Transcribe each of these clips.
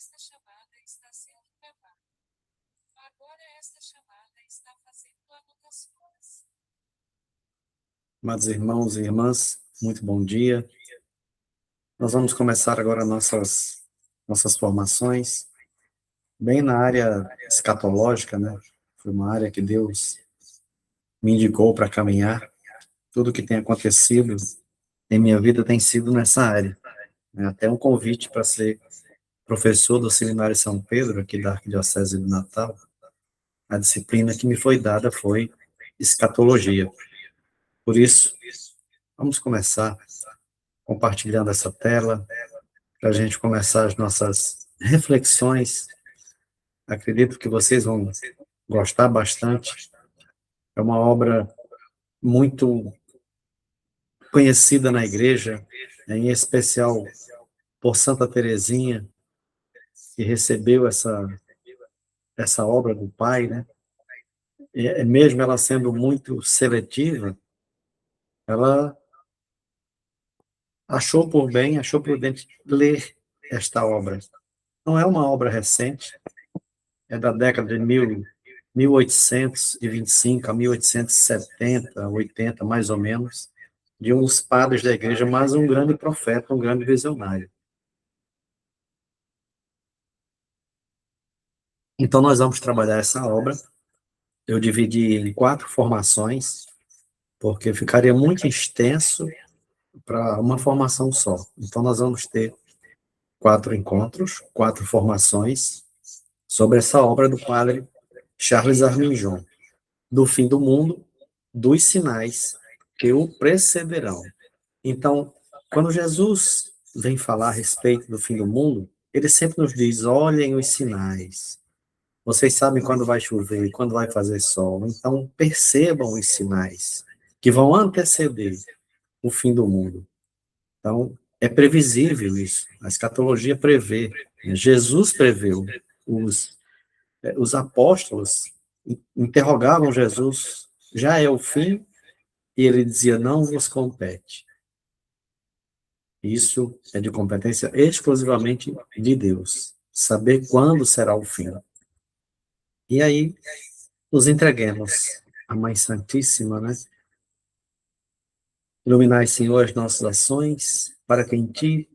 esta chamada está sendo gravada. Agora esta chamada está fazendo anotações. Amados irmãos e irmãs, muito bom dia. Nós vamos começar agora nossas formações, bem na área escatológica, né? Foi uma área que Deus me indicou para caminhar. Tudo que tem acontecido em minha vida tem sido nessa área, né? Até um convite para ser professor do Seminário São Pedro, aqui da Arquidiocese de Natal. A disciplina que me foi dada foi escatologia. Por isso, vamos começar compartilhando essa tela, para a gente começar as nossas reflexões. Acredito que vocês vão gostar bastante. É uma obra muito conhecida na igreja, em especial por Santa Teresinha, que recebeu essa obra do Pai, né? E mesmo ela sendo muito seletiva, ela achou prudente ler esta obra. Não é uma obra recente, é da década de 1825 a 1870, 80, mais ou menos, de uns padres da igreja, mas um grande profeta, um grande visionário. Então, nós vamos trabalhar essa obra. Eu dividi em 4 formações, porque ficaria muito extenso para uma formação só. Então, nós vamos ter 4 encontros, 4 formações sobre essa obra do padre Charles Arminjon, do fim do mundo, dos sinais que o precederão. Então, quando Jesus vem falar a respeito do fim do mundo, ele sempre nos diz: olhem os sinais. Vocês sabem quando vai chover, quando vai fazer sol. Então, percebam os sinais que vão anteceder o fim do mundo. Então, é previsível isso. A escatologia prevê. Jesus preveu. Os apóstolos interrogavam Jesus: já é o fim? E ele dizia: não vos compete. Isso é de competência exclusivamente de Deus, saber quando será o fim. E aí, nos entreguemos à Mãe Santíssima, né? Iluminai, Senhor, as nossas ações, para que em Ti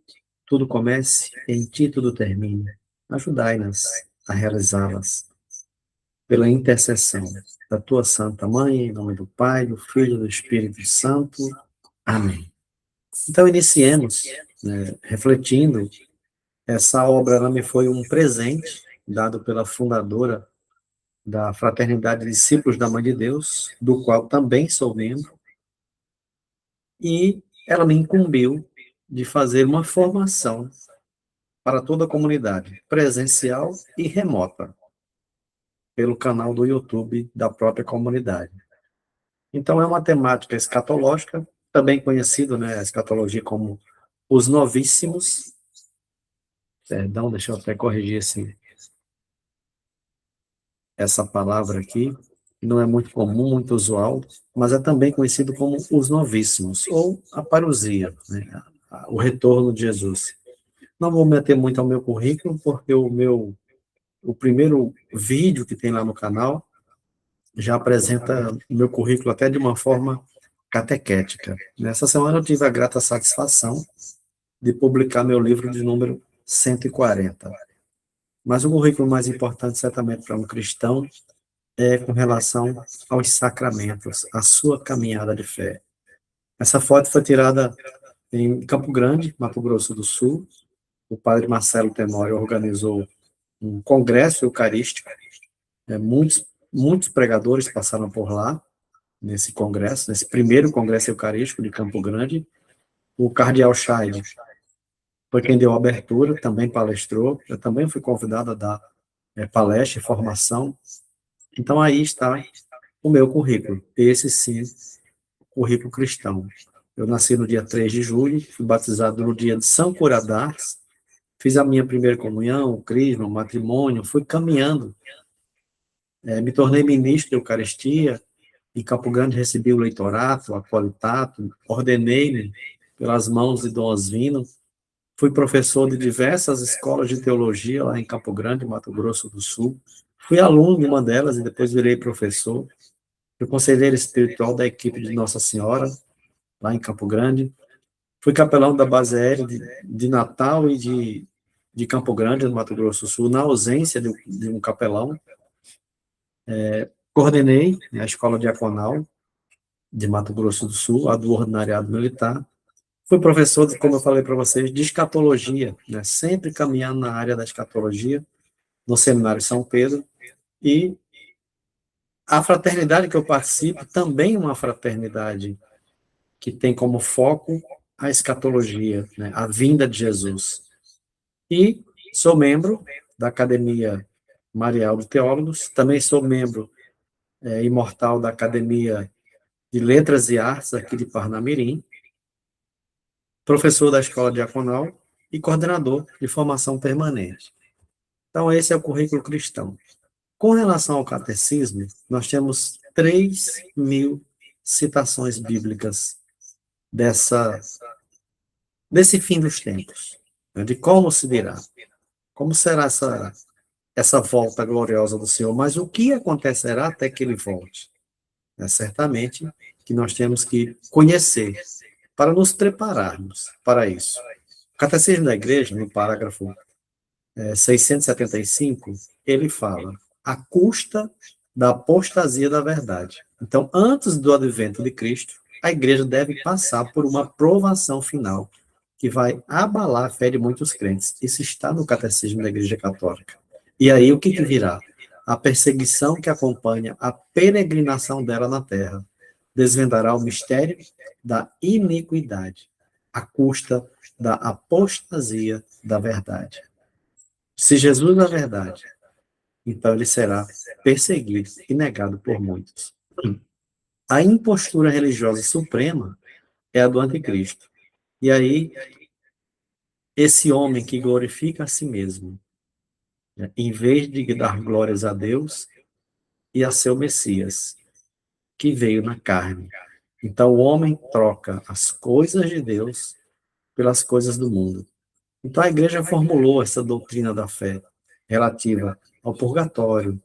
tudo comece e em Ti tudo termine. Ajudai-nos a realizá-las. Pela intercessão da Tua Santa Mãe, em nome do Pai, do Filho e do Espírito Santo. Amém. Então, iniciemos, né, refletindo. Essa obra ela me foi um presente dado pela fundadora da Fraternidade de Discípulos da Mãe de Deus, do qual também sou membro, e ela me incumbiu de fazer uma formação para toda a comunidade, presencial e remota, pelo canal do YouTube da própria comunidade. Então, é uma temática escatológica, também conhecido, né, a escatologia como os novíssimos. Perdão, deixa eu até corrigir essa palavra aqui, que não é muito comum, muito usual, mas é também conhecido como os novíssimos, ou a parousia, né, o retorno de Jesus. Não vou meter muito ao meu currículo, porque o primeiro vídeo que tem lá no canal já apresenta o meu currículo até de uma forma catequética. Nessa semana eu tive a grata satisfação de publicar meu livro de número 140. Mas o currículo mais importante, certamente, para um cristão é com relação aos sacramentos, a sua caminhada de fé. Essa foto foi tirada em Campo Grande, Mato Grosso do Sul. O padre Marcelo Tenório organizou um congresso eucarístico. Muitos pregadores passaram por lá, nesse congresso, nesse primeiro congresso eucarístico de Campo Grande. O cardeal Scheid foi quem deu a abertura, também palestrou. Eu também fui convidado a dar palestra e formação. Então, aí está o meu currículo. Esse, sim, currículo cristão. Eu nasci no dia 3 de julho, fui batizado no dia de São Curadars, fiz a minha primeira comunhão, o crisma, o matrimônio, fui caminhando. Me tornei ministro de Eucaristia, em Campo Grande recebi o leitorato, o acolitato, ordenei-me pelas mãos de Dom Osvino, Fui professor de diversas escolas de teologia lá em Campo Grande, Mato Grosso do Sul. Fui aluno de uma delas e depois virei professor. Fui conselheiro espiritual da equipe de Nossa Senhora, lá em Campo Grande. Fui capelão da base aérea de Natal e de Campo Grande, no Mato Grosso do Sul, na ausência de um capelão. Coordenei, né, a escola diaconal de Mato Grosso do Sul, a do Ordinariado Militar. Fui professor, como eu falei para vocês, de escatologia, né, sempre caminhando na área da escatologia, no Seminário São Pedro, e a fraternidade que eu participo também é uma fraternidade que tem como foco a escatologia, né, a vinda de Jesus. E sou membro da Academia Marial de Teólogos, também sou membro imortal da Academia de Letras e Artes aqui de Parnamirim, professor da Escola Diaconal e coordenador de formação permanente. Então, esse é o currículo cristão. Com relação ao catecismo, nós temos 3.000 citações bíblicas desse fim dos tempos, né, de como se dirá, como será essa volta gloriosa do Senhor, mas o que acontecerá até que ele volte? É certamente que nós temos que conhecer para nos prepararmos para isso. O Catecismo da Igreja, no parágrafo 675, ele fala: à custa da apostasia da verdade. Então, antes do advento de Cristo, a Igreja deve passar por uma provação final que vai abalar a fé de muitos crentes. Isso está no Catecismo da Igreja Católica. E aí, o que virá? A perseguição que acompanha a peregrinação dela na terra desvendará o mistério da iniquidade, à custa da apostasia da verdade. Se Jesus é a verdade, então ele será perseguido e negado por muitos. A impostura religiosa suprema é a do anticristo. E aí, esse homem que glorifica a si mesmo, né, em vez de dar glórias a Deus e a seu Messias, que veio na carne. Então, o homem troca as coisas de Deus pelas coisas do mundo. Então, a igreja formulou essa doutrina da fé relativa ao purgatório.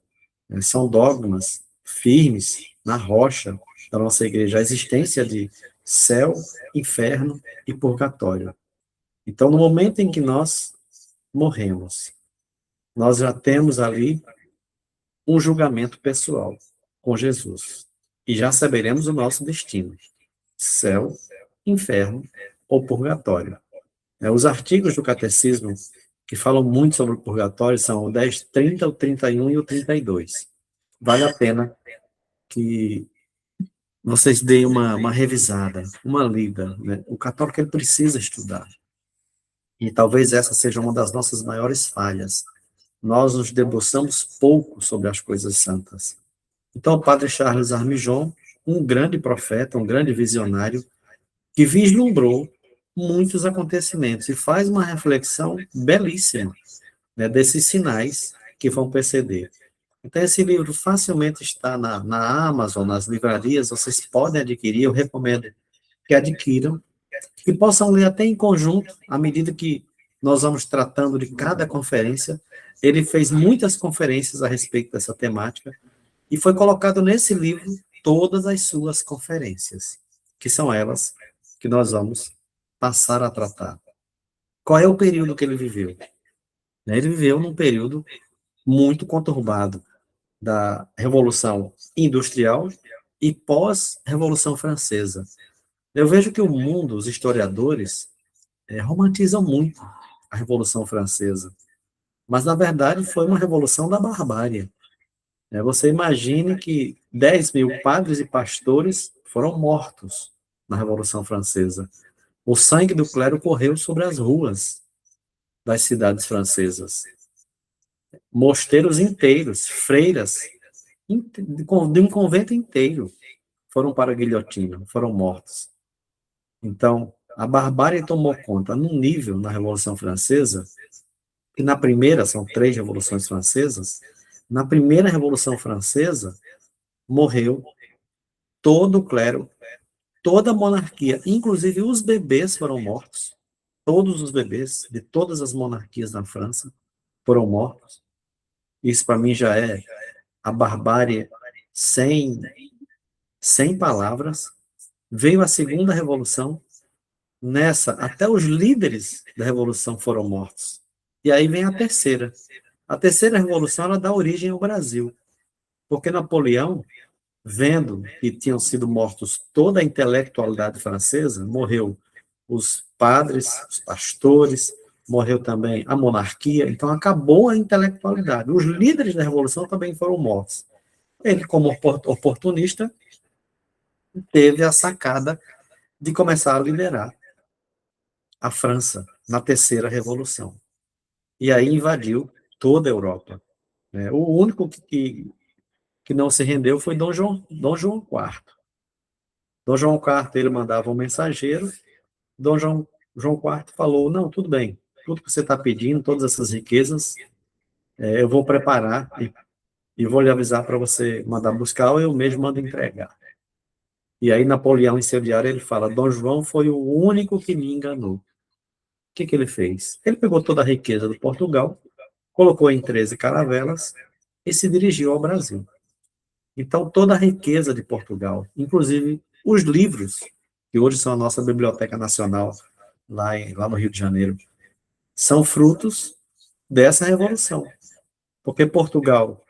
São dogmas firmes na rocha da nossa igreja, a existência de céu, inferno e purgatório. Então, no momento em que nós morremos, nós já temos ali um julgamento pessoal com Jesus. E já saberemos o nosso destino: céu, inferno ou purgatório. Os artigos do catecismo que falam muito sobre o purgatório são o 10, 30, o 31 e o 32. Vale a pena que vocês deem uma revisada, uma lida, né? O católico ele precisa estudar. E talvez essa seja uma das nossas maiores falhas. Nós nos debruçamos pouco sobre as coisas santas. Então, o padre Charles Armijon, um grande profeta, um grande visionário, que vislumbrou muitos acontecimentos e faz uma reflexão belíssima, né, desses sinais que vão preceder. Então, esse livro facilmente está na Amazon, nas livrarias, vocês podem adquirir, eu recomendo que adquiram, que possam ler até em conjunto, à medida que nós vamos tratando de cada conferência. Ele fez muitas conferências a respeito dessa temática, e foi colocado nesse livro todas as suas conferências, que são elas que nós vamos passar a tratar. Qual é o período que ele viveu? Ele viveu num período muito conturbado da Revolução Industrial e pós-Revolução Francesa. Eu vejo que o mundo, os historiadores, romantizam muito a Revolução Francesa, mas, na verdade, foi uma revolução da barbárie. Você imagine que 10.000 padres e pastores foram mortos na Revolução Francesa. O sangue do clero correu sobre as ruas das cidades francesas. Mosteiros inteiros, freiras, de um convento inteiro, foram para a guilhotina, foram mortos. Então, a barbárie tomou conta num nível na Revolução Francesa, que na primeira, são 3 revoluções francesas, na primeira Revolução Francesa, morreu todo o clero, toda a monarquia, inclusive os bebês foram mortos. Todos os bebês de todas as monarquias na França foram mortos. Isso para mim já é a barbárie sem, sem palavras. Veio a segunda revolução. Nessa, até os líderes da revolução foram mortos. E aí vem a terceira. A terceira revolução, ela dá origem ao Brasil. Porque Napoleão, vendo que tinham sido mortos toda a intelectualidade francesa, morreu os padres, os pastores, morreu também a monarquia, então acabou a intelectualidade. Os líderes da revolução também foram mortos. Ele, como oportunista, teve a sacada de começar a liderar a França na terceira revolução. E aí invadiu toda a Europa. Né? O único que não se rendeu foi Dom João IV. Dom João IV, ele mandava um mensageiro, João IV falou, não, tudo bem, tudo que você está pedindo, todas essas riquezas, eu vou preparar e vou lhe avisar para você mandar buscar, ou eu mesmo mando entregar. E aí Napoleão, em seu diário, ele fala, Dom João foi o único que me enganou. O que ele fez? Ele pegou toda a riqueza do Portugal, colocou em 13 caravelas e se dirigiu ao Brasil. Então, toda a riqueza de Portugal, inclusive os livros, que hoje são a nossa Biblioteca Nacional, lá no Rio de Janeiro, são frutos dessa revolução. Porque Portugal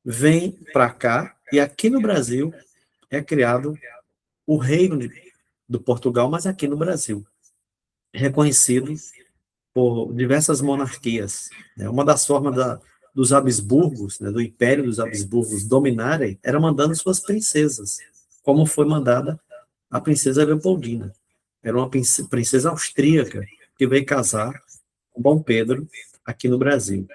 vem para cá e aqui no Brasil é criado o reino do Portugal, mas aqui no Brasil, reconhecido por diversas monarquias. Né? Uma das formas dos Habsburgos, né, do Império dos Habsburgos dominarem, era mandando suas princesas, como foi mandada a princesa Leopoldina. Era uma princesa austríaca que veio casar com Dom Pedro aqui no Brasil.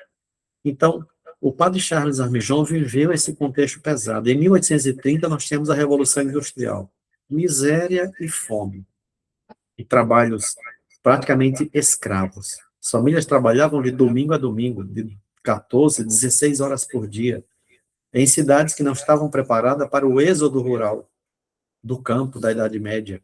Então, o padre Charles Armijon viveu esse contexto pesado. Em 1830, nós temos a Revolução Industrial. Miséria e fome. E trabalhos praticamente escravos. As famílias trabalhavam de domingo a domingo, de 14, 16 horas por dia, em cidades que não estavam preparadas para o êxodo rural do campo da Idade Média.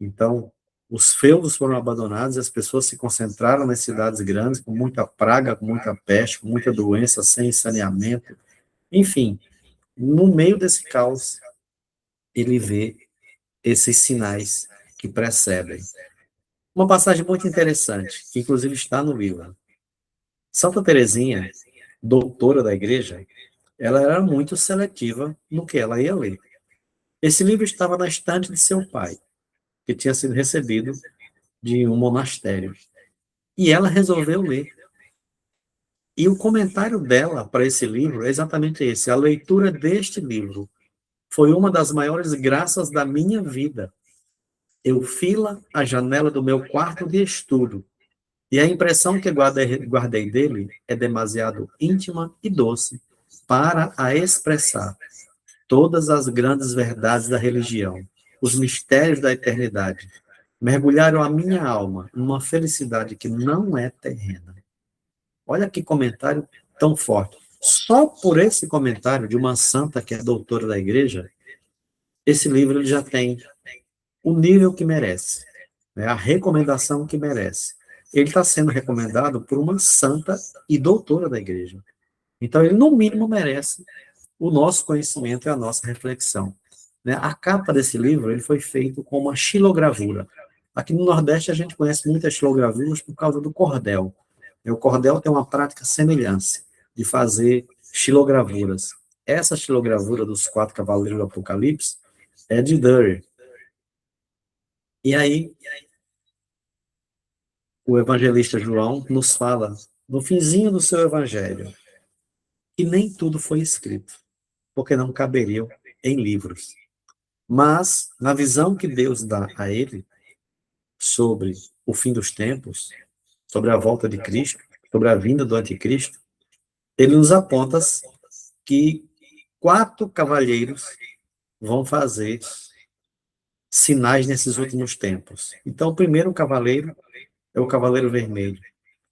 Então, os feudos foram abandonados e as pessoas se concentraram nas cidades grandes, com muita praga, com muita peste, com muita doença, sem saneamento. Enfim, no meio desse caos, ele vê esses sinais que precedem. Uma passagem muito interessante, que inclusive está no livro. Santa Teresinha, doutora da igreja, ela era muito seletiva no que ela ia ler. Esse livro estava na estante de seu pai, que tinha sido recebido de um monastério. E ela resolveu ler. E o comentário dela para esse livro é exatamente esse. A leitura deste livro foi uma das maiores graças da minha vida. Eu fila a janela do meu quarto de estudo. E a impressão que guardei dele é demasiado íntima e doce para a expressar todas as grandes verdades da religião, os mistérios da eternidade. Mergulharam a minha alma numa felicidade que não é terrena. Olha que comentário tão forte. Só por esse comentário de uma santa que é doutora da igreja, esse livro ele já tem o nível que merece, né? A recomendação que merece. Ele está sendo recomendado por uma santa e doutora da igreja. Então, ele, no mínimo, merece o nosso conhecimento e a nossa reflexão. Né? A capa desse livro ele foi feito com uma xilogravura. Aqui no Nordeste, a gente conhece muitas xilogravuras por causa do cordel. O cordel tem uma prática semelhante de fazer xilogravuras. Essa xilogravura dos 4 cavaleiros do Apocalipse é de Durer. E aí, o evangelista João nos fala, no finzinho do seu evangelho, que nem tudo foi escrito, porque não caberiam em livros. Mas, na visão que Deus dá a ele sobre o fim dos tempos, sobre a volta de Cristo, sobre a vinda do anticristo, ele nos aponta que 4 cavalheiros vão fazer sinais nesses últimos tempos. Então, o primeiro cavaleiro é o cavaleiro vermelho,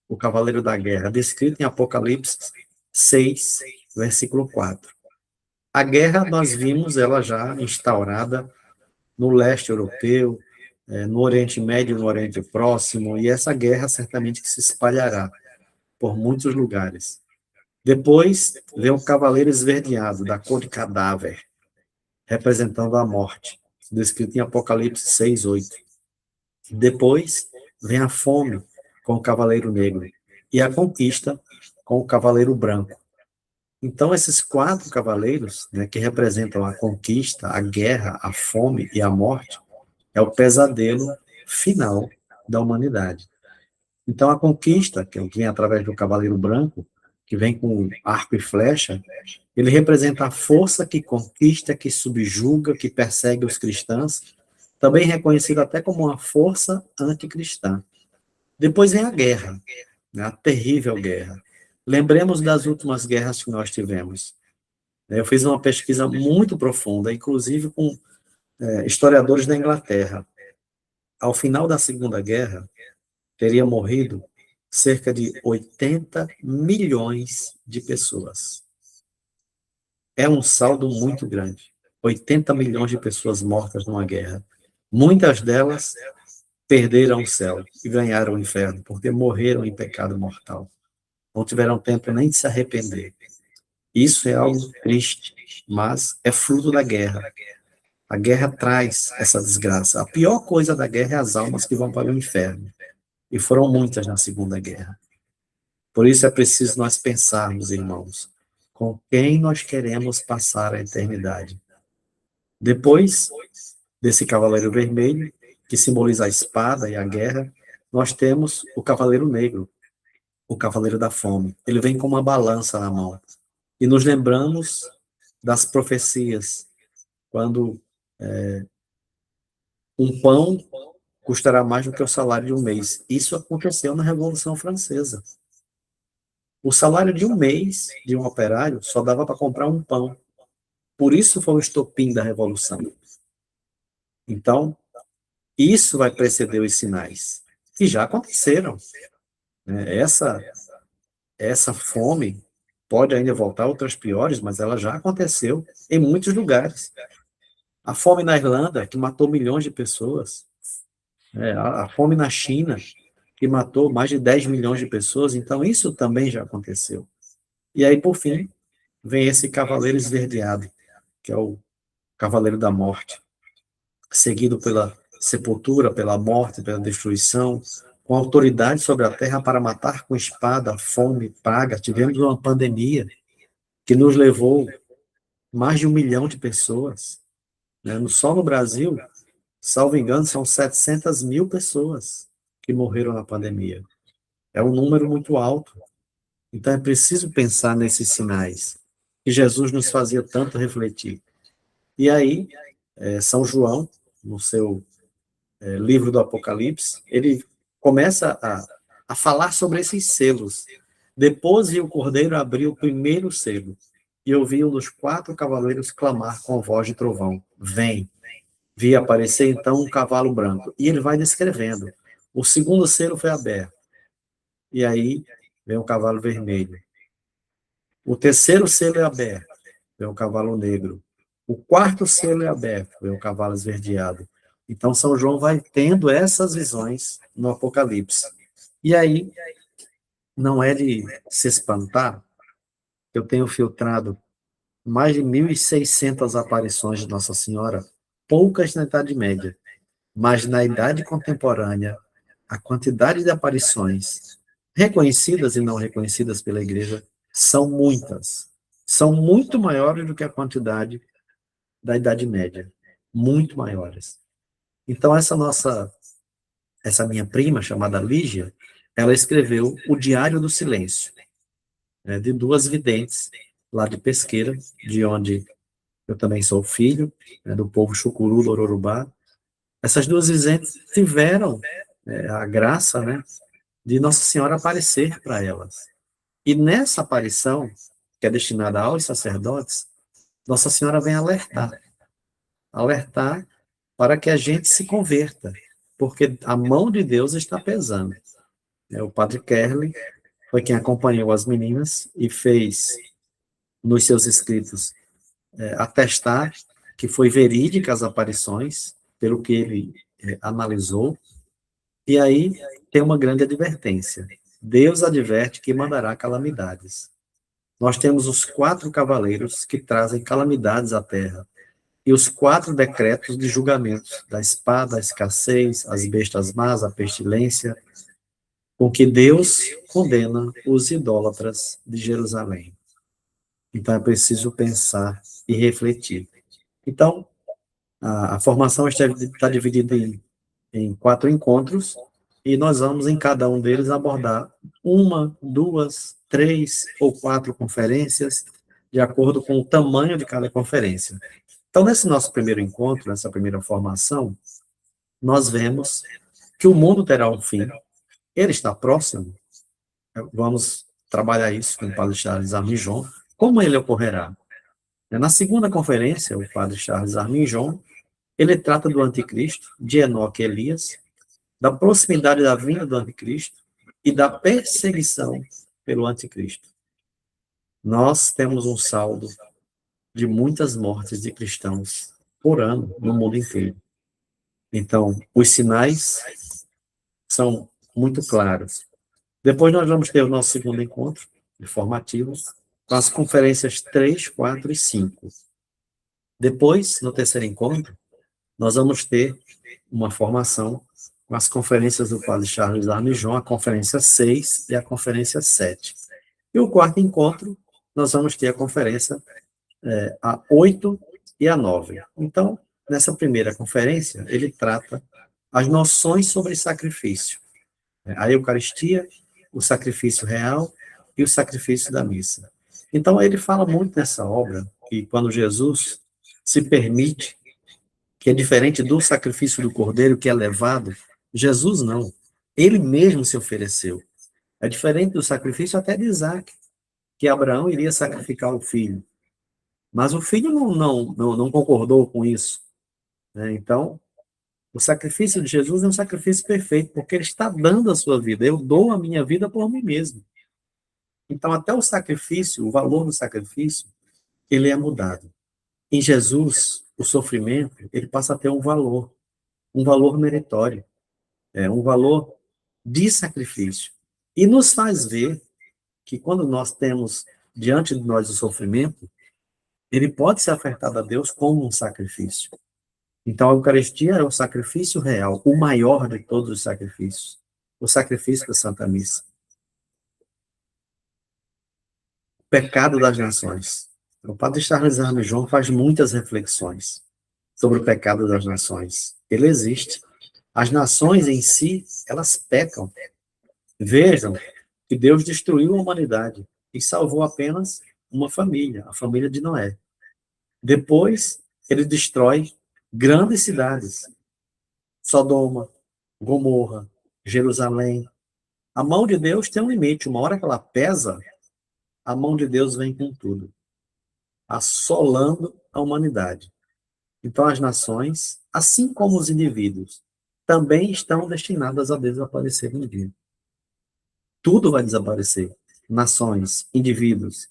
o cavaleiro da guerra, descrito em Apocalipse 6, versículo 4. A guerra, nós vimos ela já instaurada no leste europeu, no Oriente Médio, no Oriente Próximo, e essa guerra certamente que se espalhará por muitos lugares. Depois vem o cavaleiro esverdeado, da cor de cadáver, representando a morte, descrito em Apocalipse 6:8. Depois vem a fome, com o cavaleiro negro, e a conquista, com o cavaleiro branco. Então, esses 4 cavaleiros, né, que representam a conquista, a guerra, a fome e a morte, é o pesadelo final da humanidade. Então, a conquista, que vem através do cavaleiro branco, que vem com arco e flecha, ele representa a força que conquista, que subjuga, que persegue os cristãos, também reconhecido até como uma força anticristã. Depois vem a guerra, né, a terrível guerra. Lembremos das últimas guerras que nós tivemos. Eu fiz uma pesquisa muito profunda, inclusive com historiadores da Inglaterra. Ao final da Segunda Guerra, teria morrido cerca de 80 milhões de pessoas. É um saldo muito grande. 80 milhões de pessoas mortas numa guerra. Muitas delas perderam o céu e ganharam o inferno, porque morreram em pecado mortal. Não tiveram tempo nem de se arrepender. Isso é algo triste, mas é fruto da guerra. A guerra traz essa desgraça. A pior coisa da guerra é as almas que vão para o inferno. E foram muitas na Segunda Guerra. Por isso é preciso nós pensarmos, irmãos, com quem nós queremos passar a eternidade. Depois desse cavaleiro vermelho, que simboliza a espada e a guerra, nós temos o cavaleiro negro, o cavaleiro da fome. Ele vem com uma balança na mão. E nos lembramos das profecias, quando um pão custará mais do que o salário de um mês. Isso aconteceu na Revolução Francesa. O salário de um mês de um operário só dava para comprar um pão. Por isso foi o estopim da Revolução. Então, isso vai preceder os sinais, que já aconteceram. Né? Essa fome pode ainda voltar, outras piores, mas ela já aconteceu em muitos lugares. A fome na Irlanda, que matou milhões de pessoas. A fome na China, que matou mais de 10 milhões de pessoas. Então, isso também já aconteceu. E aí, por fim, vem esse cavaleiro esverdeado, que é o cavaleiro da morte, seguido pela sepultura, pela morte, pela destruição, com autoridade sobre a terra para matar com espada, fome, praga. Tivemos uma pandemia que nos levou mais de 1 milhão de pessoas. Né? Só no Brasil, salvo engano, são 700 mil pessoas que morreram na pandemia. É um número muito alto. Então é preciso pensar nesses sinais que Jesus nos fazia tanto refletir. E aí, São João, no seu livro do Apocalipse, ele começa a falar sobre esses selos. Depois vi o Cordeiro abrir o primeiro selo, e ouvi um dos 4 cavaleiros clamar com voz de trovão: vem. Vi aparecer então um cavalo branco. E ele vai descrevendo. O segundo selo foi aberto. E aí vem o cavalo vermelho. O terceiro selo é aberto. Vem o cavalo negro. O quarto selo é aberto. Vem o cavalo esverdeado. Então, São João vai tendo essas visões no Apocalipse. E aí, não é de se espantar, eu tenho filtrado mais de 1.600 aparições de Nossa Senhora, poucas na Idade Média, mas na Idade Contemporânea, a quantidade de aparições, reconhecidas e não reconhecidas pela Igreja, são muitas. São muito maiores do que a quantidade da Idade Média. Muito maiores. Então, essa minha prima, chamada Lígia, ela escreveu o Diário do Silêncio, né, de 2 videntes, lá de Pesqueira, de onde eu também sou filho, né, do povo Chucuru, do Ororubá. Essas 2 videntes tiveram a graça, né, de Nossa Senhora aparecer para elas. E nessa aparição, que é destinada aos sacerdotes, Nossa Senhora vem alertar para que a gente se converta, porque a mão de Deus está pesando. O padre Kerley foi quem acompanhou as meninas e fez, nos seus escritos, atestar que foi verídica as aparições, pelo que ele analisou, e aí tem uma grande advertência. Deus adverte que mandará calamidades. Nós temos os 4 cavaleiros que trazem calamidades à terra, e os 4 decretos de julgamento, da espada, a escassez, as bestas más, a pestilência, com que Deus condena os idólatras de Jerusalém. Então é preciso pensar e refletir. Então, a formação está dividida em 4 encontros, e nós vamos, em cada um deles, abordar 1, 2, 3 ou 4 conferências, de acordo com o tamanho de cada conferência. Então, nesse nosso primeiro encontro, nessa primeira formação, nós vemos que o mundo terá um fim. Ele está próximo. Vamos trabalhar isso com o padre Charles Arminjon. Como ele ocorrerá? Na segunda conferência, o padre Charles Arminjon, ele trata do anticristo, de Enoque e Elias, da proximidade da vinda do anticristo e da perseguição pelo anticristo. Nós temos um saldo de muitas mortes de cristãos por ano no mundo inteiro. Então, os sinais são muito claros. Depois nós vamos ter o nosso segundo encontro, informativo, com as conferências 3, 4 e 5. Depois, no terceiro encontro, nós vamos ter uma formação com as conferências do padre Charles Arminjon, a conferência 6 e a conferência 7. E o quarto encontro, nós vamos ter a conferência a 8 e a 9. Então, nessa primeira conferência, ele trata as noções sobre sacrifício. A Eucaristia, o sacrifício real e o sacrifício da missa. Então, ele fala muito nessa obra, que quando Jesus se permite, que é diferente do sacrifício do cordeiro que é levado, Jesus não. Ele mesmo se ofereceu. É diferente do sacrifício até de Isaac, que Abraão iria sacrificar o filho. Mas o filho não concordou com isso. Né? Então, o sacrifício de Jesus é um sacrifício perfeito, porque ele está dando a sua vida. Eu dou a minha vida por mim mesmo. Então, até o sacrifício, o valor do sacrifício, ele é mudado. Em Jesus, o sofrimento, ele passa a ter um valor meritório, um valor de sacrifício. E nos faz ver que quando nós temos diante de nós o sofrimento, ele pode ser ofertado a Deus como um sacrifício. Então, a Eucaristia é o sacrifício real, o maior de todos os sacrifícios, o sacrifício da Santa Missa. O pecado das nações. O padre Charles Arminjon faz muitas reflexões sobre o pecado das nações. Ele existe. As nações em si, elas pecam. Vejam que Deus destruiu a humanidade e salvou apenas uma família, a família de Noé. Depois, ele destrói grandes cidades. Sodoma, Gomorra, Jerusalém. A mão de Deus tem um limite. Uma hora que ela pesa, a mão de Deus vem com tudo, assolando a humanidade. Então, as nações, assim como os indivíduos, também estão destinadas a desaparecer um dia. Tudo vai desaparecer. Nações, indivíduos.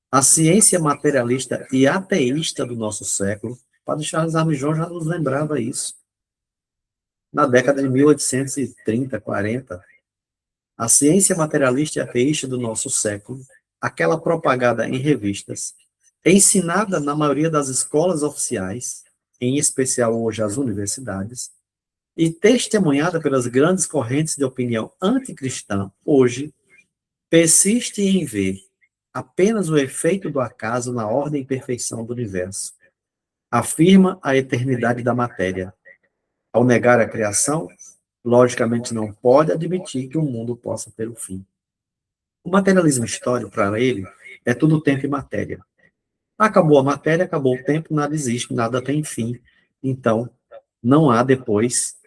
A ciência materialista e ateísta do nosso século, o padre Charles Arminjon já nos lembrava isso. Na década de 1830, 40, a ciência materialista e ateísta do nosso século, aquela propagada em revistas, ensinada na maioria das escolas oficiais, em especial hoje as universidades, e testemunhada pelas grandes correntes de opinião anticristã hoje, persiste em ver apenas o efeito do acaso na ordem e perfeição do universo. Afirma a eternidade da matéria. Ao negar a criação, logicamente não pode admitir que o mundo possa ter um fim. O materialismo histórico, para ele, é tudo tempo e matéria. Acabou a matéria, acabou o tempo, nada existe, nada tem fim. Então, não há depois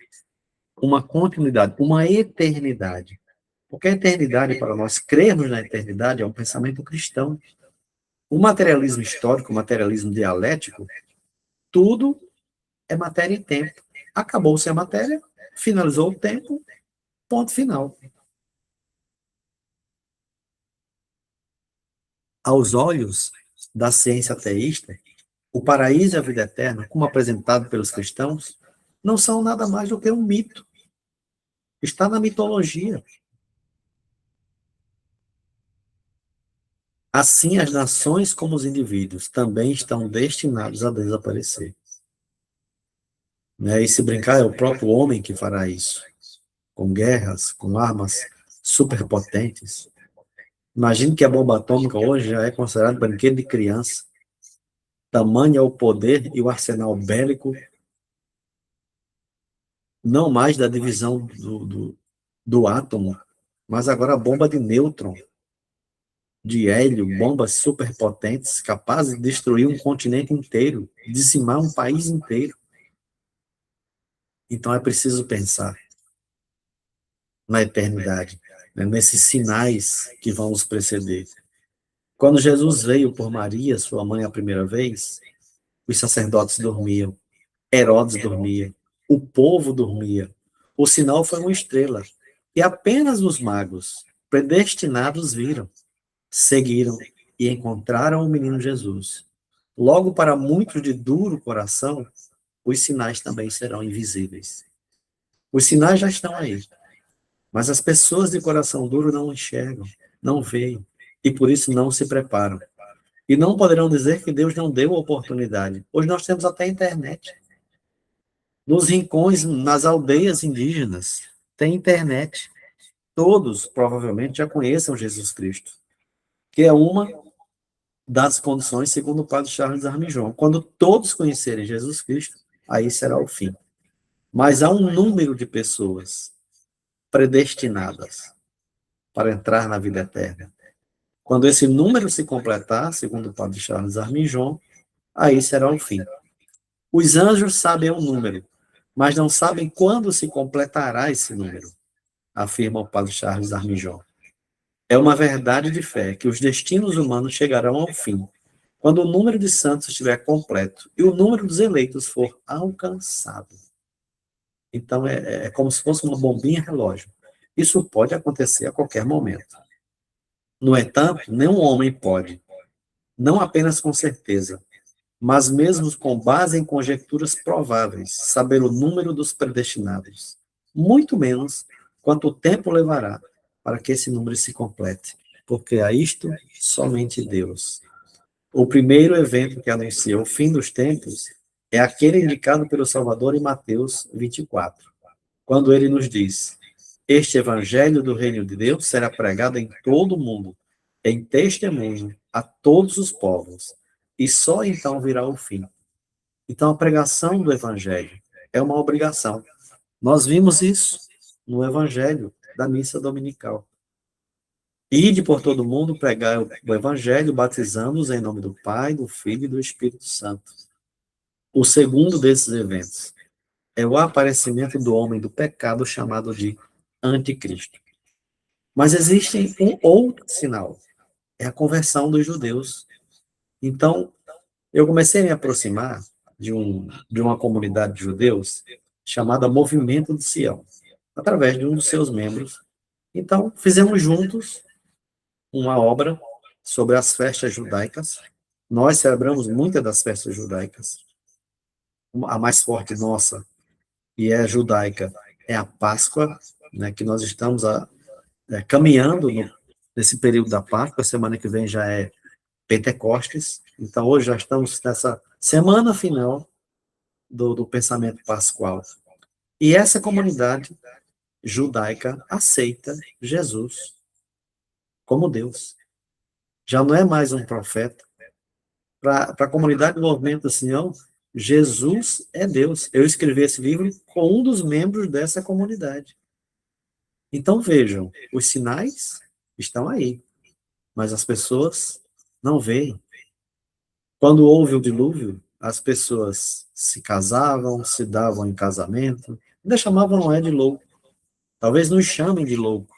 uma continuidade, uma eternidade. Porque a eternidade, para nós crermos na eternidade, é um pensamento cristão. O materialismo histórico, o materialismo dialético, tudo é matéria e tempo. Acabou-se a matéria, finalizou o tempo, ponto final. Aos olhos da ciência ateísta, o paraíso e a vida eterna, como apresentado pelos cristãos, não são nada mais do que um mito. Está na mitologia. Assim, as nações como os indivíduos também estão destinados a desaparecer. Né? E se brincar, é o próprio homem que fará isso, com guerras, com armas superpotentes. Imagine que a bomba atômica hoje já é considerada brinquedo de criança. Tamanho é o poder e o arsenal bélico, não mais da divisão do átomo, mas agora a bomba de nêutron, de hélio, bombas superpotentes, capazes de destruir um continente inteiro, dizimar um país inteiro. Então é preciso pensar na eternidade, né, nesses sinais que vão nos preceder. Quando Jesus veio por Maria, sua mãe, a primeira vez, os sacerdotes dormiam, Herodes dormia, o povo dormia. O sinal foi uma estrela, e apenas os magos, predestinados, viram, seguiram e encontraram o menino Jesus. Logo, para muitos de duro coração, os sinais também serão invisíveis. Os sinais já estão aí, mas as pessoas de coração duro não enxergam, não veem, e por isso não se preparam. E não poderão dizer que Deus não deu oportunidade. Hoje nós temos até a internet. Nos rincões, nas aldeias indígenas, tem internet. Todos, provavelmente, já conheçam Jesus Cristo, que é uma das condições, segundo o padre Charles Arminjon. Quando todos conhecerem Jesus Cristo, aí será o fim. Mas há um número de pessoas predestinadas para entrar na vida eterna. Quando esse número se completar, segundo o padre Charles Arminjon, aí será o fim. Os anjos sabem o número, mas não sabem quando se completará esse número, afirma o padre Charles Arminjon. É uma verdade de fé que os destinos humanos chegarão ao fim, quando o número de santos estiver completo e o número dos eleitos for alcançado. Então, é como se fosse uma bombinha relógio. Isso pode acontecer a qualquer momento. No entanto, nenhum homem pode, não apenas com certeza, mas mesmo com base em conjecturas prováveis, saber o número dos predestinados, muito menos quanto tempo levará para que esse número se complete, porque a isto somente Deus. O primeiro evento que anuncia o fim dos tempos é aquele indicado pelo Salvador em Mateus 24, quando ele nos diz: este evangelho do reino de Deus será pregado em todo o mundo, em testemunho a todos os povos, e só então virá o fim. Então, a pregação do evangelho é uma obrigação. Nós vimos isso no evangelho da missa dominical. Ide por todo mundo pregar o evangelho, batizando-os em nome do Pai, do Filho e do Espírito Santo. O segundo desses eventos é o aparecimento do homem do pecado, chamado de anticristo. Mas existe um outro sinal, é a conversão dos judeus. Então, eu comecei a me aproximar de uma comunidade de judeus chamada Movimento de Sião, através de um dos seus membros. Então, fizemos juntos uma obra sobre as festas judaicas. Nós celebramos muitas das festas judaicas. A mais forte nossa, e é judaica, é a Páscoa, né, que nós estamos caminhando nesse período da Páscoa. A semana que vem já é Pentecostes. Então, hoje já estamos nessa semana final do pensamento pascual. E essa comunidade judaica aceita Jesus como Deus. Já não é mais um profeta. Para a comunidade do Movimento do Sião, Jesus é Deus. Eu escrevi esse livro com um dos membros dessa comunidade. Então, vejam, os sinais estão aí, mas as pessoas não veem. Quando houve o dilúvio, as pessoas se casavam, se davam em casamento, ainda chamavam Noé de louco. Talvez nos chamem de louco.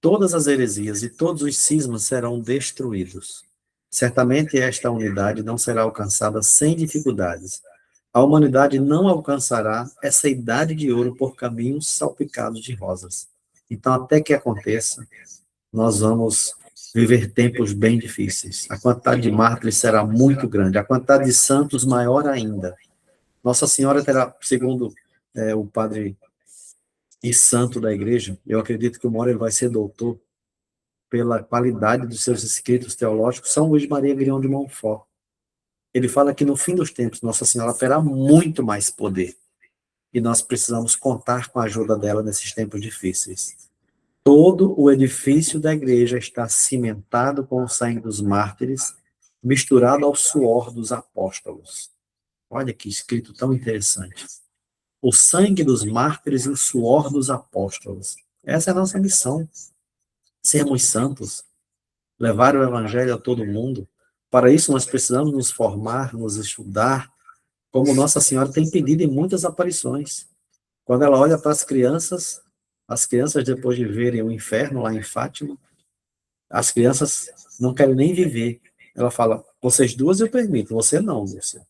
Todas as heresias e todos os cismas serão destruídos. Certamente esta unidade não será alcançada sem dificuldades. A humanidade não alcançará essa idade de ouro por caminhos salpicados de rosas. Então, até que aconteça, nós vamos viver tempos bem difíceis. A quantidade de mártires será muito grande, a quantidade de santos maior ainda. Nossa Senhora terá, segundo o padre e santo da igreja, eu acredito que uma hora ele vai ser doutor pela qualidade dos seus escritos teológicos, São Luís Maria Grião de Montfort. Ele fala que no fim dos tempos, Nossa Senhora terá muito mais poder. E nós precisamos contar com a ajuda dela nesses tempos difíceis. Todo o edifício da igreja está cimentado com o sangue dos mártires, misturado ao suor dos apóstolos. Olha que escrito tão interessante. O sangue dos mártires e o suor dos apóstolos. Essa é a nossa missão. Sermos santos, levar o evangelho a todo mundo. Para isso, nós precisamos nos formar, nos estudar, como Nossa Senhora tem pedido em muitas aparições. Quando ela olha para as crianças, depois de verem o inferno lá em Fátima, as crianças não querem nem viver. Ela fala, vocês duas eu permito, você não, Lúcia.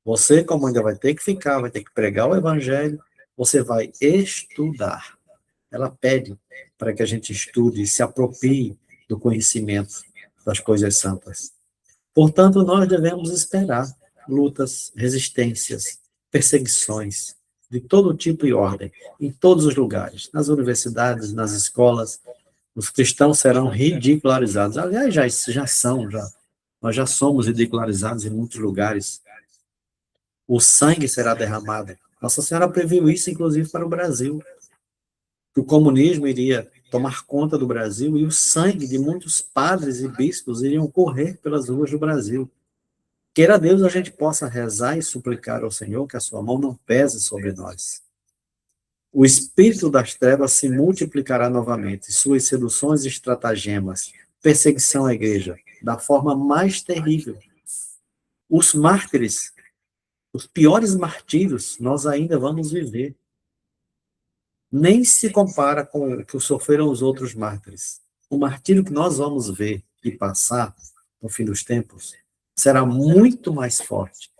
Você, como ainda vai ter que ficar, vai ter que pregar o evangelho, você vai estudar. Ela pede para que a gente estude e se aproprie do conhecimento das coisas santas. Portanto, nós devemos esperar lutas, resistências, perseguições, de todo tipo e ordem, em todos os lugares, nas universidades, nas escolas. Os cristãos serão ridicularizados. Aliás, já são, nós já somos ridicularizados em muitos lugares. O sangue será derramado. Nossa Senhora previu isso, inclusive, para o Brasil. Que o comunismo iria tomar conta do Brasil e o sangue de muitos padres e bispos iriam correr pelas ruas do Brasil. Queira Deus a gente possa rezar e suplicar ao Senhor que a sua mão não pese sobre nós. O espírito das trevas se multiplicará novamente, suas seduções e estratagemas, perseguição à igreja, da forma mais terrível. Os mártires, os piores martírios, nós ainda vamos viver. Nem se compara com o que sofreram os outros mártires. O martírio que nós vamos ver e passar no fim dos tempos será muito mais forte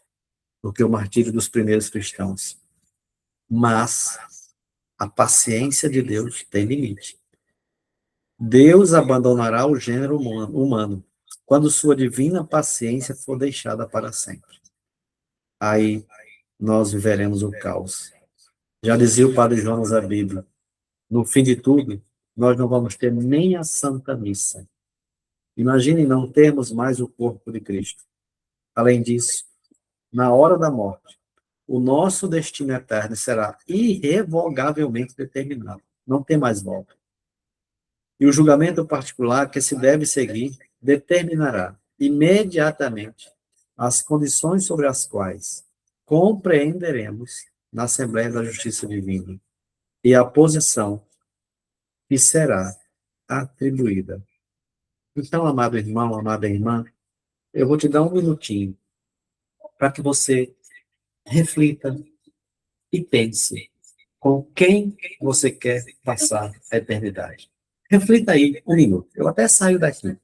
do que o martírio dos primeiros cristãos. Mas a paciência de Deus tem limite. Deus abandonará o gênero humano quando sua divina paciência for deixada para sempre. Aí nós viveremos o caos. Já dizia o padre Jonas da Bíblia, no fim de tudo, nós não vamos ter nem a Santa Missa. Imagine não termos mais o corpo de Cristo. Além disso, na hora da morte, o nosso destino eterno será irrevogavelmente determinado. Não tem mais volta. E o julgamento particular que se deve seguir determinará imediatamente as condições sobre as quais compreenderemos na Assembleia da Justiça Divina e a posição que será atribuída. Então, amado irmão, amada irmã, eu vou te dar um minutinho para que você reflita e pense com quem você quer passar a eternidade. Reflita aí um minuto. Eu até saio daqui.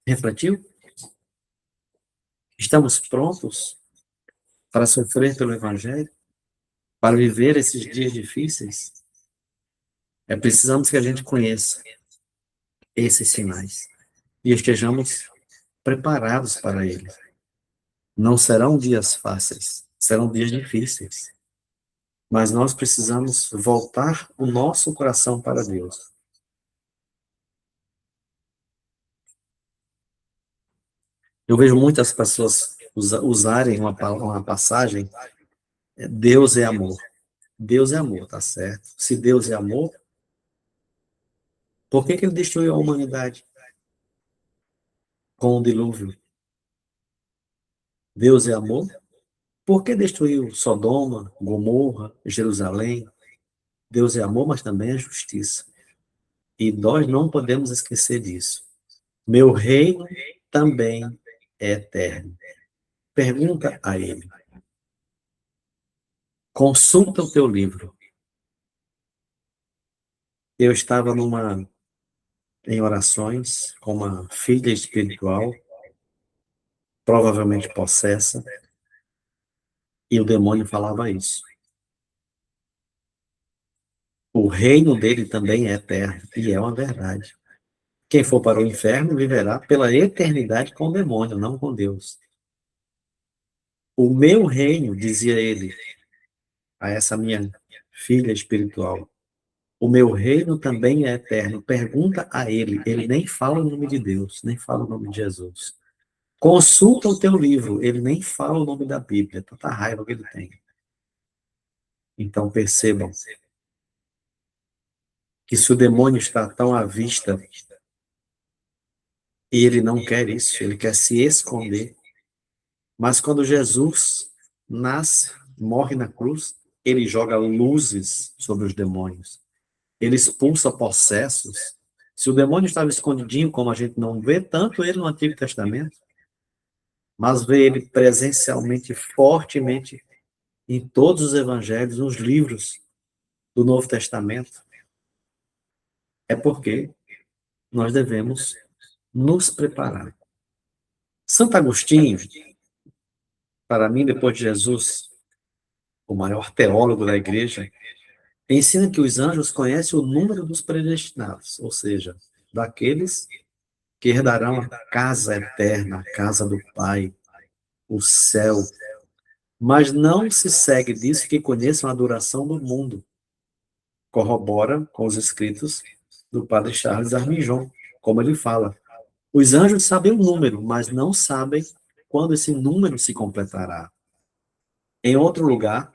Refletiu? Estamos prontos para sofrer pelo Evangelho? Para viver esses dias difíceis? Precisamos que a gente conheça esses sinais e estejamos preparados para eles. Não serão dias fáceis, serão dias difíceis. Mas nós precisamos voltar o nosso coração para Deus. Eu vejo muitas pessoas usarem uma passagem, Deus é amor. Deus é amor, tá certo? Se Deus é amor, por que ele destruiu a humanidade com o dilúvio? Deus é amor? Por que destruiu Sodoma, Gomorra, Jerusalém? Deus é amor, mas também é justiça. E nós não podemos esquecer disso. Meu reino também é eterno. Pergunta a ele. Consulta o teu livro. Eu estava em orações com uma filha espiritual, provavelmente possessa, e o demônio falava isso. O reino dele também é eterno, e é uma verdade. Quem for para o inferno viverá pela eternidade com o demônio, não com Deus. O meu reino, dizia ele a essa minha filha espiritual, o meu reino também é eterno. Pergunta a ele, ele nem fala o nome de Deus, nem fala o nome de Jesus. Consulta o teu livro, ele nem fala o nome da Bíblia, tanta raiva que ele tem. Então percebam que se o demônio está tão à vista e ele não quer isso, ele quer se esconder, mas quando Jesus nasce, morre na cruz, ele joga luzes sobre os demônios. Ele expulsa possessos. Se o demônio estava escondidinho, como a gente não vê tanto ele no Antigo Testamento, mas vê ele presencialmente, fortemente, em todos os evangelhos, nos livros do Novo Testamento, é porque nós devemos nos preparar. Santo Agostinho, para mim, depois de Jesus, o maior teólogo da igreja, ensina que os anjos conhecem o número dos predestinados, ou seja, daqueles que herdarão a casa eterna, a casa do Pai, o céu. Mas não se segue disso que conheçam a duração do mundo. Corrobora com os escritos do padre Charles Arminjon, como ele fala. Os anjos sabem o número, mas não sabem quando esse número se completará. Em outro lugar,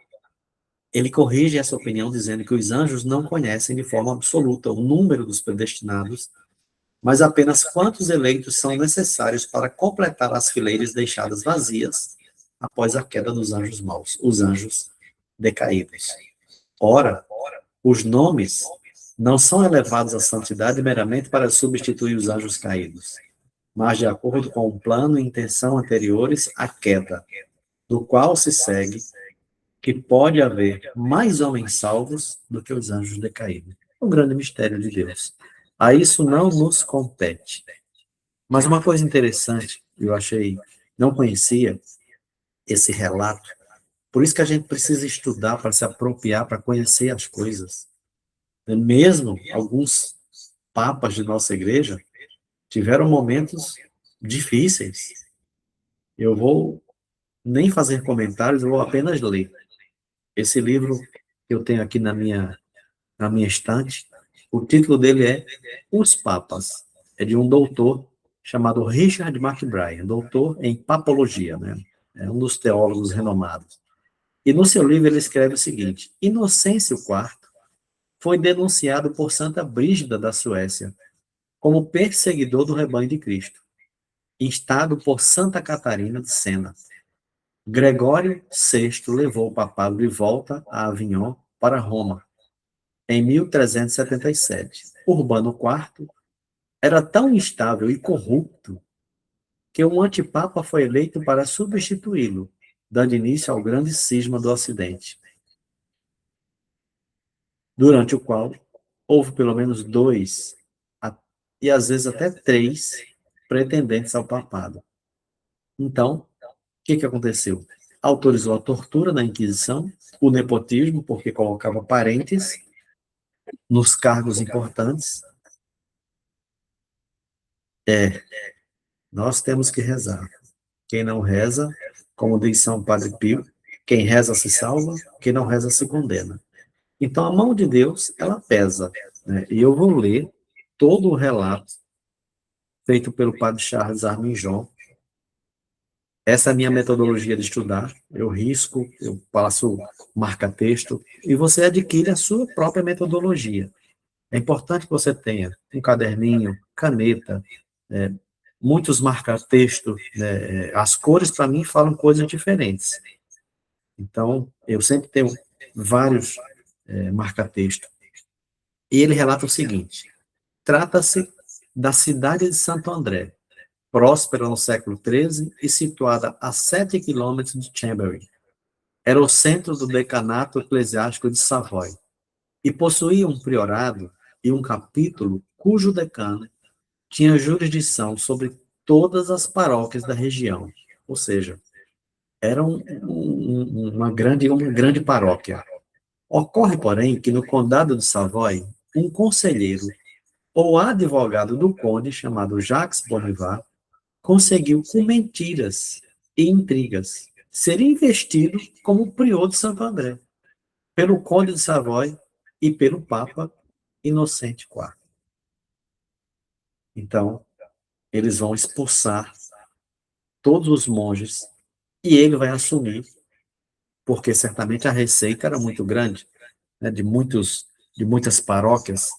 ele corrige essa opinião dizendo que os anjos não conhecem de forma absoluta o número dos predestinados, mas apenas quantos eleitos são necessários para completar as fileiras deixadas vazias após a queda dos anjos maus, os anjos decaídos. Ora, os nomes não são elevados à santidade meramente para substituir os anjos caídos, mas de acordo com o plano e intenção anteriores à queda, do qual se segue que pode haver mais homens salvos do que os anjos decaídos. O grande mistério de Deus. A isso não nos compete. Mas uma coisa interessante, eu achei, não conhecia esse relato, por isso que a gente precisa estudar para se apropriar, para conhecer as coisas. Mesmo alguns papas de nossa igreja tiveram momentos difíceis. Eu vou nem fazer comentários, eu vou apenas ler. Esse livro que eu tenho aqui na minha estante, o título dele é Os Papas. É de um doutor chamado Richard McBride, doutor em papologia, né? É um dos teólogos renomados. E no seu livro ele escreve o seguinte: Inocêncio IV foi denunciado por Santa Brígida da Suécia como perseguidor do rebanho de Cristo, instado por Santa Catarina de Sena. Gregório VI levou o papado de volta a Avignon para Roma, em 1377. Urbano IV era tão instável e corrupto que um antipapa foi eleito para substituí-lo, dando início ao grande cisma do Ocidente, durante o qual houve pelo menos dois, e às vezes até três, pretendentes ao papado. Então, o que aconteceu? Autorizou a tortura na Inquisição, o nepotismo, porque colocava parentes nos cargos importantes. Nós temos que rezar. Quem não reza, como diz São Padre Pio, quem reza se salva, quem não reza se condena. Então, a mão de Deus, ela pesa, né? E eu vou ler todo o relato feito pelo Padre Charles Arminjon. Essa é a minha metodologia de estudar. Eu risco, eu passo marca-texto, e você adquire a sua própria metodologia. É importante que você tenha um caderninho, caneta, muitos marca-texto, né? As cores, para mim, falam coisas diferentes. Então, eu sempre tenho vários marca-texto. E ele relata o seguinte: trata-se da cidade de Santo André, próspera no século XIII e situada a 7 quilômetros de Chambéry. Era o centro do decanato eclesiástico de Savoy e possuía um priorado e um capítulo cujo decano tinha jurisdição sobre todas as paróquias da região, ou seja, era uma grande paróquia. Ocorre, porém, que no condado de Savoy, um conselheiro ou advogado do conde, chamado Jacques Bonivar, conseguiu, com mentiras e intrigas, ser investido como prior de Santo André, pelo conde de Savoy e pelo Papa Inocente IV. Então, eles vão expulsar todos os monges e ele vai assumir, porque certamente a receita era muito grande, né, de muitas paróquias,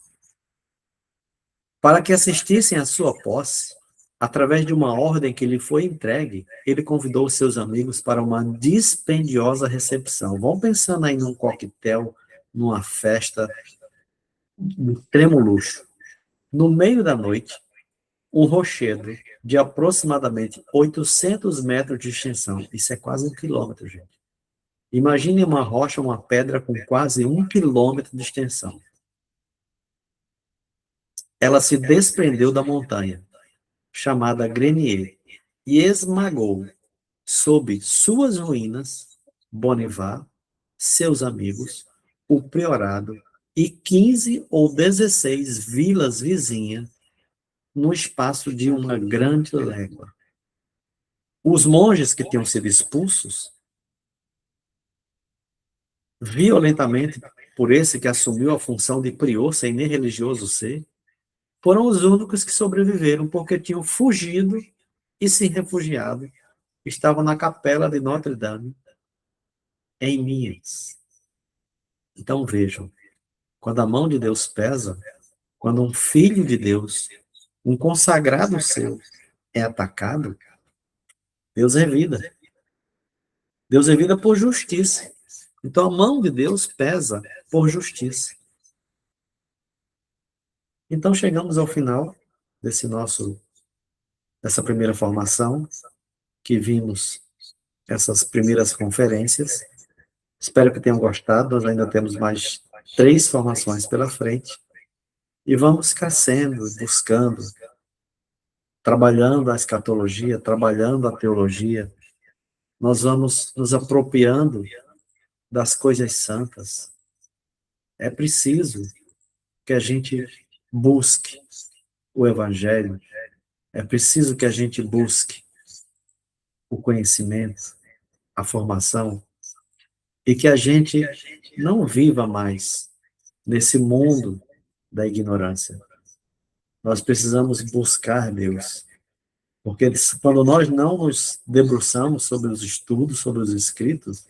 para que assistissem à sua posse. Através de uma ordem que lhe foi entregue, ele convidou seus amigos para uma dispendiosa recepção. Vão pensando aí num coquetel, numa festa, de extremo luxo. No meio da noite, um rochedo de aproximadamente 800 metros de extensão. Isso é quase 1 quilômetro, gente. Imagine uma rocha, uma pedra com quase 1 quilômetro de extensão. Ela se desprendeu da montanha, chamada Grenier, e esmagou, sob suas ruínas, Bonivar, seus amigos, o priorado e 15 ou 16 vilas vizinhas no espaço de uma grande légua. Os monges que tinham sido expulsos, violentamente por esse que assumiu a função de prior sem nem religioso ser, foram os únicos que sobreviveram porque tinham fugido e se refugiado. Estavam na capela de Notre Dame, em Minhas. Então vejam, quando a mão de Deus pesa, quando um filho de Deus, um consagrado seu, é atacado, Deus é vida. Deus é vida por justiça. Então a mão de Deus pesa por justiça. Então chegamos ao final dessa primeira formação, que vimos essas primeiras conferências. Espero que tenham gostado. Nós ainda temos mais 3 formações pela frente. E vamos crescendo, buscando, trabalhando a escatologia, trabalhando a teologia. Nós vamos nos apropriando das coisas santas. É preciso que a gente busque o Evangelho. É preciso que a gente busque o conhecimento, a formação, e que a gente não viva mais nesse mundo da ignorância. Nós precisamos buscar Deus, porque quando nós não nos debruçamos sobre os estudos, sobre os escritos,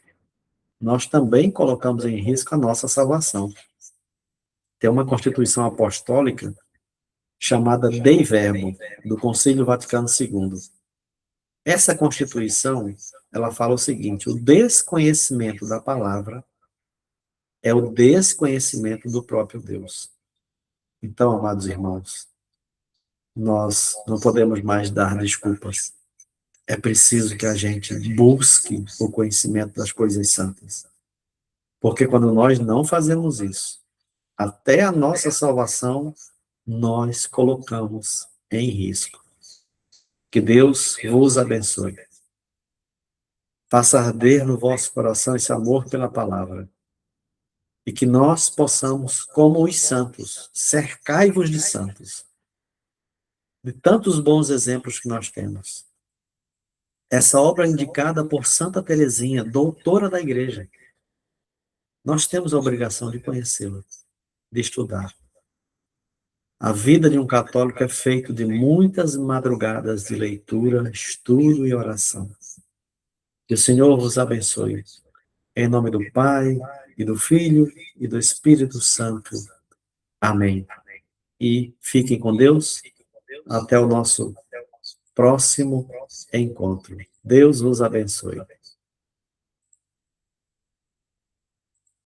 nós também colocamos em risco a nossa salvação. Tem uma Constituição Apostólica chamada Dei Verbum, do Concílio Vaticano II. Essa Constituição, ela fala o seguinte: o desconhecimento da palavra é o desconhecimento do próprio Deus. Então, amados irmãos, nós não podemos mais dar desculpas. É preciso que a gente busque o conhecimento das coisas santas. Porque quando nós não fazemos isso, até a nossa salvação, nós colocamos em risco. Que Deus vos abençoe. Faça arder no vosso coração esse amor pela palavra. E que nós possamos, como os santos, cercai-vos de santos, de tantos bons exemplos que nós temos. Essa obra é indicada por Santa Teresinha, doutora da Igreja. Nós temos a obrigação de conhecê-la, de estudar. A vida de um católico é feita de muitas madrugadas de leitura, estudo e oração. Que o Senhor vos abençoe. Em nome do Pai, e do Filho, e do Espírito Santo. Amém. E fiquem com Deus. Até o nosso próximo encontro. Deus vos abençoe.